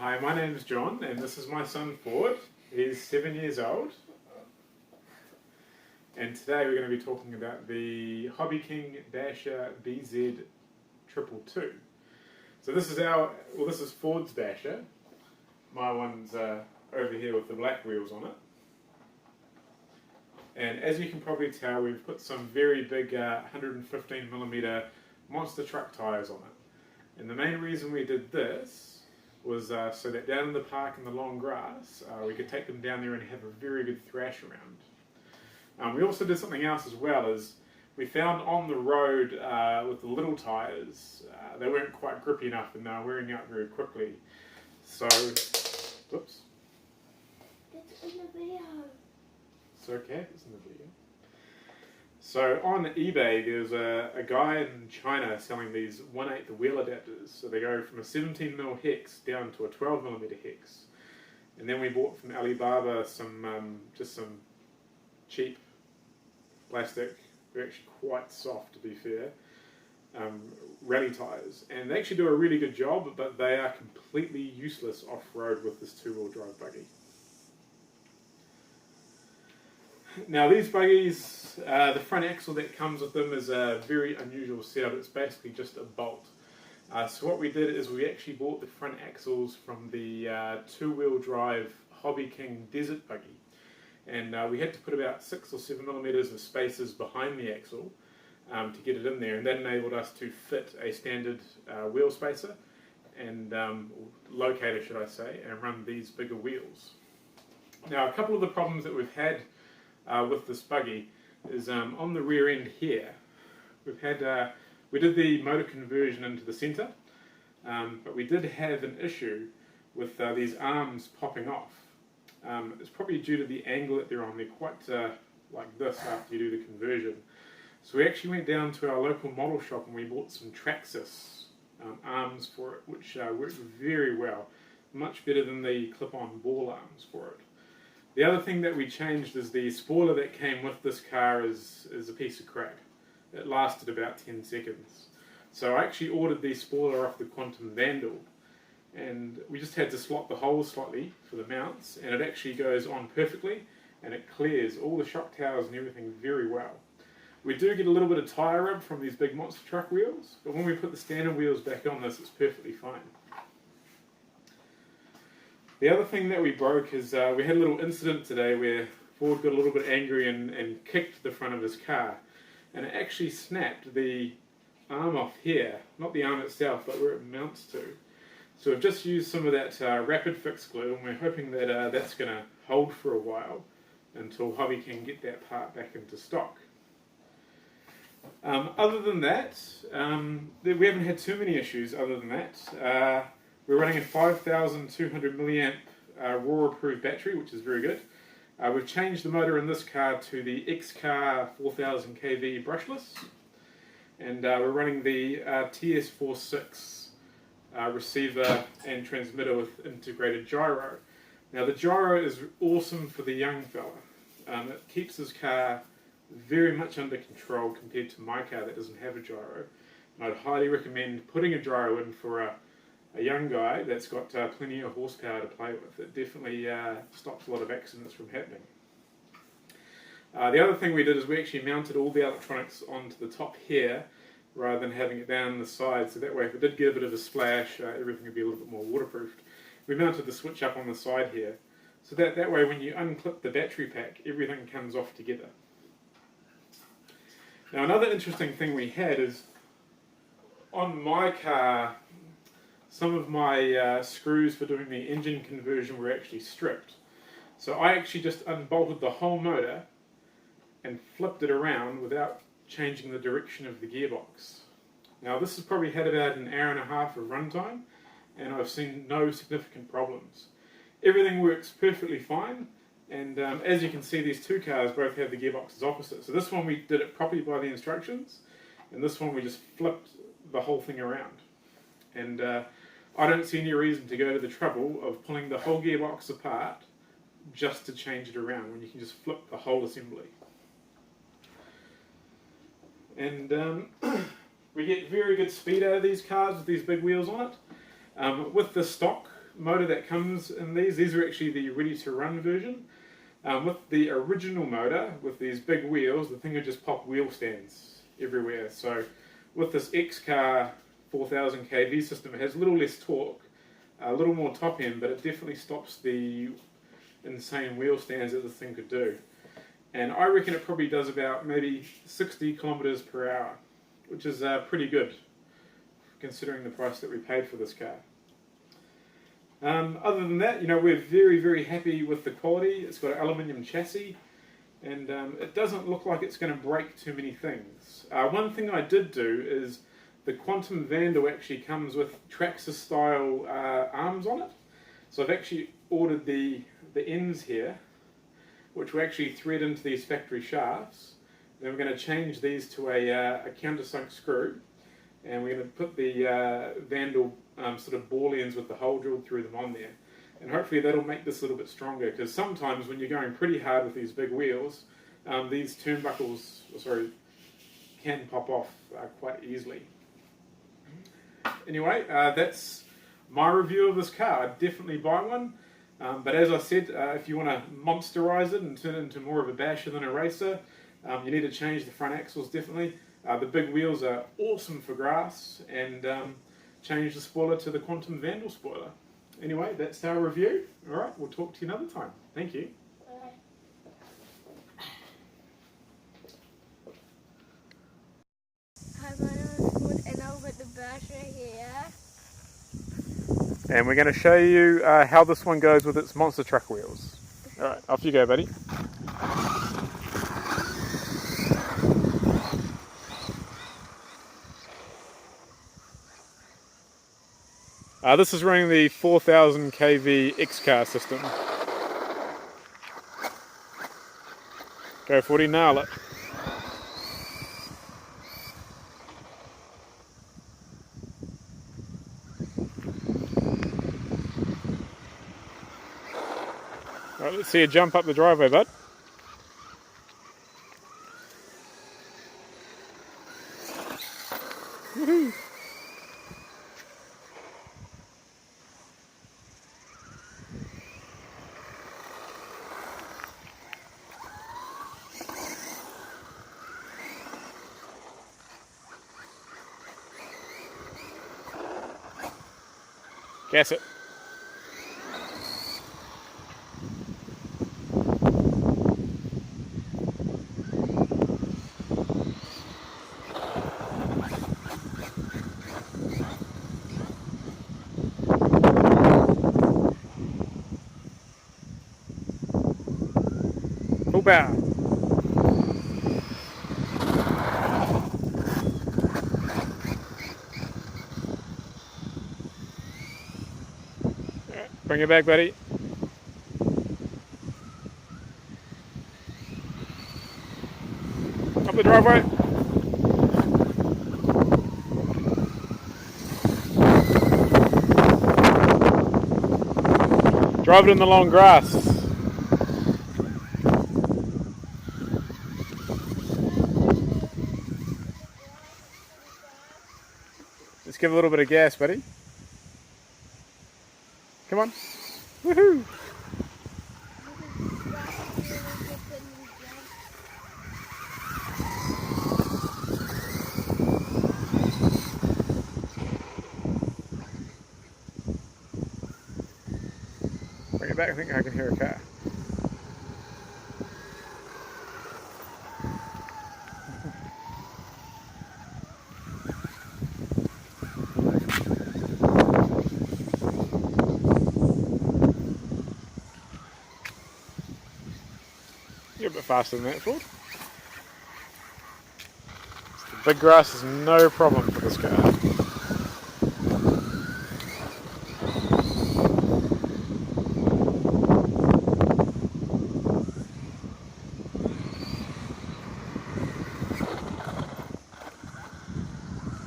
Hi, my name is John, and this is my son Ford. He's 7 years old, and today we're going to be talking about the Hobbyking Dasher BZ-222. So this is Ford's Dasher. My one's over here with the black wheels on it. And as you can probably tell, we've put some very big 115mm monster truck tyres on it. And the main reason we did this was so that down in the park in the long grass, we could take them down there and have a very good thrash around. We also did something else as well, is we found on the road with the little tyres, they weren't quite grippy enough and they were wearing out very quickly. So, whoops. It's in the video. It's okay, it's in the video. So on eBay, there's a guy in China selling these 1/8 wheel adapters. So they go from a 17mm hex down to a 12mm hex. And then we bought from Alibaba just some cheap plastic. They're actually quite soft, to be fair. Rally tyres. And they actually do a really good job, but they are completely useless off-road with this two-wheel drive buggy. Now these buggies, the front axle that comes with them is a very unusual setup. It's basically just a bolt. So what we did is we actually bought the front axles from the two-wheel drive Hobbyking desert buggy. And we had to put about 6 or 7mm of spacers behind the axle to get it in there. And that enabled us to fit a standard wheel spacer and locator, should I say, and run these bigger wheels. Now a couple of the problems that we've had with this buggy is on the rear end here. We did the motor conversion into the centre, but we did have an issue with these arms popping off. It's probably due to the angle that they're on. They're quite like this after you do the conversion. So we actually went down to our local model shop and we bought some Traxxas arms for it, which worked very well, much better than the clip-on ball arms for it. The other thing that we changed is the spoiler that came with this car is a piece of crap. It lasted about 10 seconds. So I actually ordered the spoiler off the Quantum Vandal, and we just had to slot the holes slightly for the mounts, and it actually goes on perfectly, and it clears all the shock towers and everything very well. We do get a little bit of tyre rub from these big monster truck wheels, but when we put the standard wheels back on this, it's perfectly fine. The other thing that we broke is we had a little incident today where Ford got a little bit angry and kicked the front of his car, and it actually snapped the arm off here, not the arm itself but where it mounts to. So we've just used some of that rapid fix glue, and we're hoping that that's going to hold for a while until Hobby can get that part back into stock. Other than that, we haven't had too many issues other than that. We're running a 5,200 milliamp raw approved battery, which is very good. We've changed the motor in this car to the X-Car 4000 kV brushless, and we're running the TS46 receiver and transmitter with integrated gyro. Now the gyro is awesome for the young fella. It keeps his car very much under control compared to my car that doesn't have a gyro. And I'd highly recommend putting a gyro in for a young guy that's got plenty of horsepower to play with. It definitely stops a lot of accidents from happening. The other thing we did is we actually mounted all the electronics onto the top here rather than having it down the side, so that way if it did get a bit of a splash, everything would be a little bit more waterproofed. We mounted the switch up on the side here, so that way when you unclip the battery pack, everything comes off together. Now another interesting thing we had is on my car, some of my screws for doing the engine conversion were actually stripped. So I actually just unbolted the whole motor and flipped it around without changing the direction of the gearbox. Now this has probably had about an hour and a half of runtime, and I've seen no significant problems. Everything works perfectly fine, and as you can see, these two cars both have the gearboxes opposite. So this one we did it properly by the instructions, and this one we just flipped the whole thing around. And I don't see any reason to go to the trouble of pulling the whole gearbox apart just to change it around when you can just flip the whole assembly. And we get very good speed out of these cars with these big wheels on it. With the stock motor that comes in these are actually the ready-to-run version. With the original motor, with these big wheels, the thing would just pop wheel stands everywhere. So with this X-Car 4000 kV system, it has a little less torque, a little more top end, but it definitely stops the insane wheel stands that this thing could do. And I reckon it probably does about maybe 60 kilometers per hour, which is pretty good considering the price that we paid for this car. Other than that, we're very, very happy with the quality. It's got an aluminium chassis, and it doesn't look like it's going to break too many things. One thing I did do is the Quantum Vandal actually comes with Traxxas style arms on it. So I've actually ordered the ends here, which will actually thread into these factory shafts. Then we're going to change these to a countersunk screw, and we're going to put the Vandal sort of ball ends with the hole drilled through them on there. And hopefully that'll make this a little bit stronger, because sometimes when you're going pretty hard with these big wheels, these turnbuckles, can pop off quite easily. Anyway, that's my review of this car. I'd definitely buy one. But as I said, if you want to monsterize it and turn it into more of a basher than a racer, you need to change the front axles definitely. The big wheels are awesome for grass, and change the spoiler to the Quantum Vandal spoiler. Anyway, that's our review. Alright, we'll talk to you another time. Thank you. Hi, my name is Wood, and I've got the basher here. And we're going to show you how this one goes with its monster truck wheels. Alright, off you go, buddy. This is running the 4000 kV X-Car system. Go 40, nail it. Alright, let's see you jump up the driveway, bud. Woohoo! Gas it. Full power. Bring it back, buddy. Up the driveway. Drive it in the long grass. Just give a little bit of gas, buddy. Come on. Woohoo! Bring it back, I think I can hear a car. You're a bit faster than that, Ford. The big grass is no problem for this car.